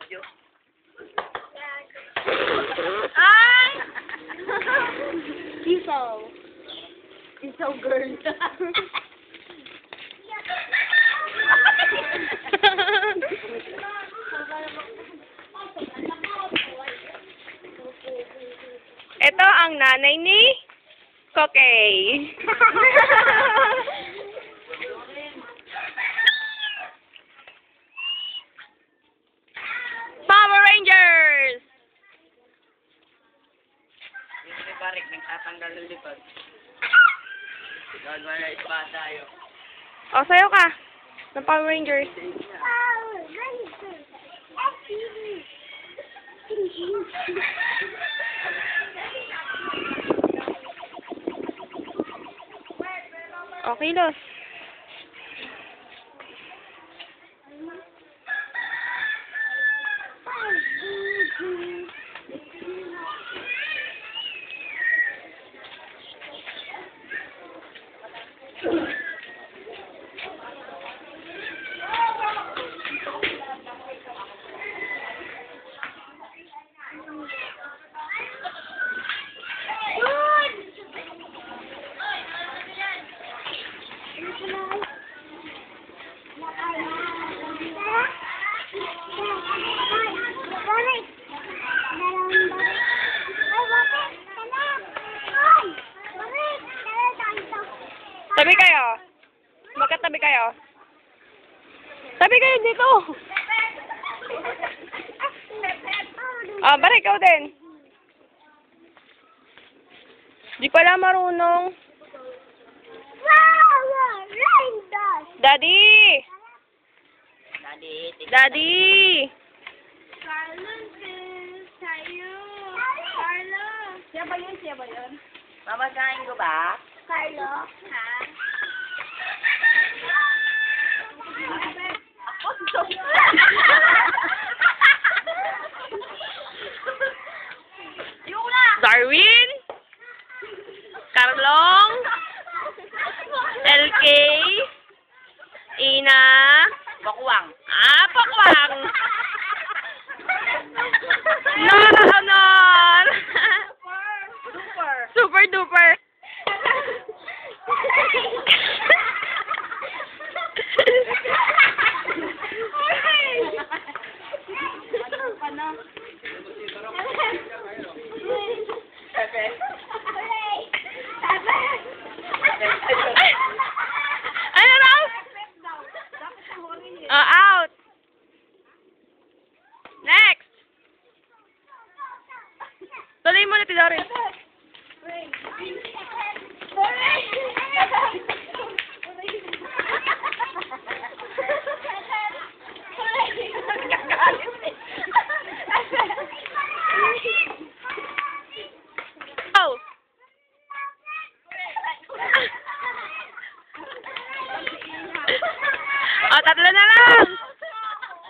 video. Ay! Isaw. Isaw girl. Ito ang nanay ni Kokey. Power Rangers! Hindi ba rin nagtatanggal ng lipad? Dahil wala ispa tayo. O, sayo ka. Ng Power Rangers. Okay, los. Tabi kayo. Magkatabi kayo. Tabi kayo dito. Ah, bari, ikaw din. Di pala marunong. Daddy! Daddy! Siya ba yun? Siya ba yun? Mamasahin ko ba? Carlo? Ha? Darwin? Carlong? LK? Ina? Bakuwang. Ah, pakwang! Honor! Super duper! Ano raw? Oh, out! Next! Tuloy mo na, Tidori. Oh! Oh, tatlo na lang!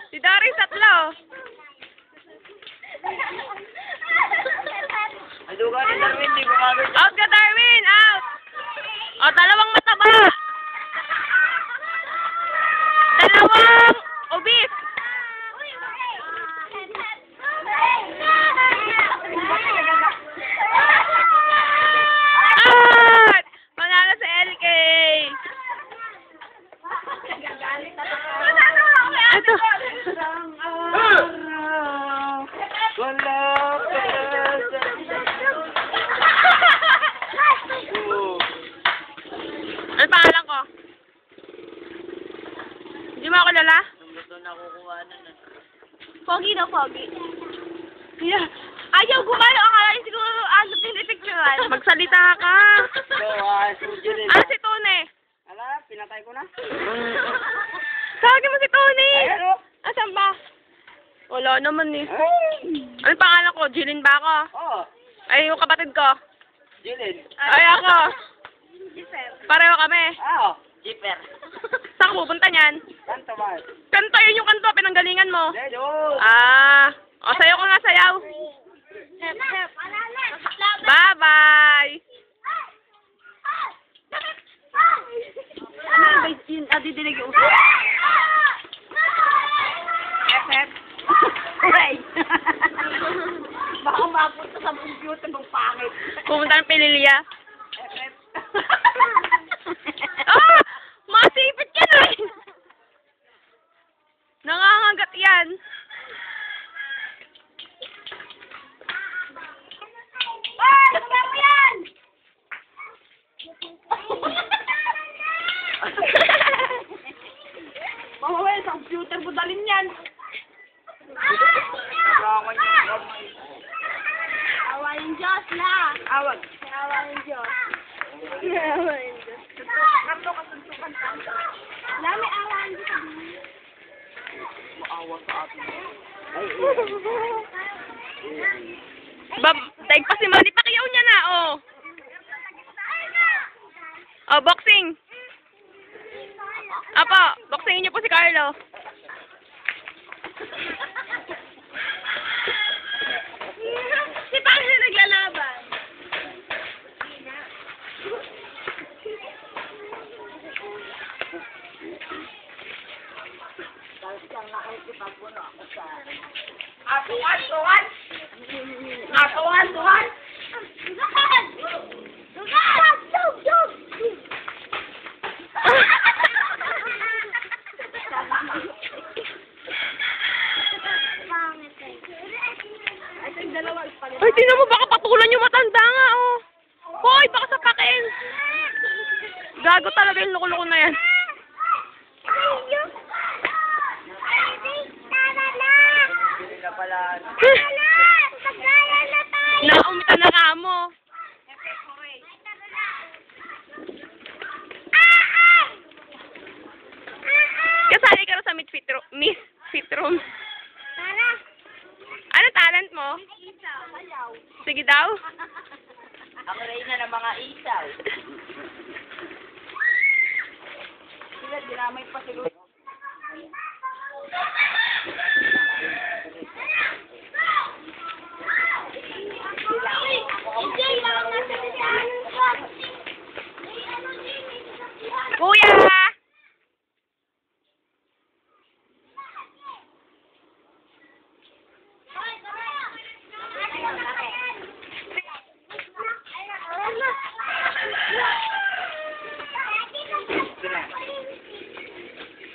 Tidori, tatlo! Aduga ni Darwin, di gumagod. Out ka, Darwin! Out! O, dalawang mataba! Dalawang obis! Out! Panalo sa LK! Ito. Wala ka Ano pangalan ko? Hindi mo ako lala? gusto na kukuha na. Pogi na pogi. Yeah. Ayaw gumano. Akala niya siguro pinipicturean. Magsalita ka! Sujerin. Ah, si Tone! Ala, pinatay ko na. Tawagin mo si Tony! Ayan o. Asan ba? Wala naman eh. Ay! Ano pangalan ko? Jilin ba ako? Oo. Ay, yung kapatid ko. Jilin. Ay, ako. Pareho kami. Oo. Jeeper. Saan ka pupunta niyan? Kanto ba? Kanto, yun yung kanto. Pinanggalingan mo. Dedo. Ah. O, sayo ka nga sayaw. Hep, hep. Bye-bye! Ano ba yun? Didinig yung uso. Hep, hep. Uray! Baka mapunta sa computer ng pangit. Pumunta ng Pililya. Ah! Masipit ka na rin! Nangangagat yan. Ah! Lugar mo yan! Mamawala sa computer mo dalhin yan. Awa yung Diyos na. Awag. Awa yung Diyos. Awa yung Diyos. Kato kasuntukan ka. Dami awa yung Diyos. Maawa sa atin. Daig pa si Manny Pacquiao niya na, oh. Oh, boxing. Apo, boxingin niyo po si Carlo. Si Pangsi naglalaban. Atuan, tuwan! Atuan, tuwan! Lugan! Lugan! Dug! Dug! Ay, yung dalawa ipalit. Ay, tinan mo, baka patulan yung matanda nga, oh. Hoy, baka sapakin. Gago talaga yung loko-loko na yan. Hindi na pala. Naumita na ka mo. Kasali ka rin sa Miss Fit Room. Ano talent mo? Sige daw. Ang reyna ng mga isaw. Sila, dinamay pa siguro. Kuya!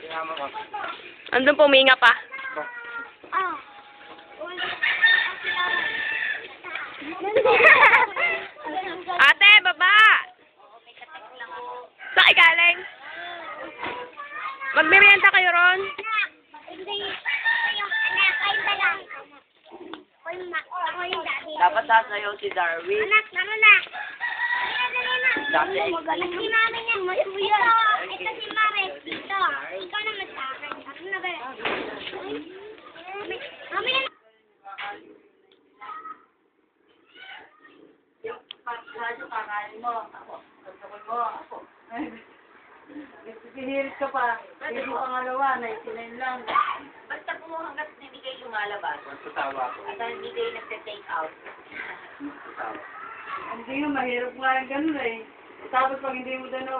Tinama ko. Andun puminga pa. Ate, baba! Saan kayo galing? Magmerienda kayo ron? Dapat sasayaw si Darwin. Anak, ano na? Dati. Magaling si Mami niya, masuya. Ito si Mami, dito. Ikaw naman sa akin. Ano na ba? Mami na. Yung radyo kakain mo. Ako. Pagkakul mo. Ako. Pihirit ka pa. Hindi mo pangalawa. 99 lang. Basta po hanggat hindi kayo lumalabas. Tatawa ako. At hindi kayo nagte-take out. Hindi nga, mahirap nga yung ganun eh. Tapos pag hindi mo na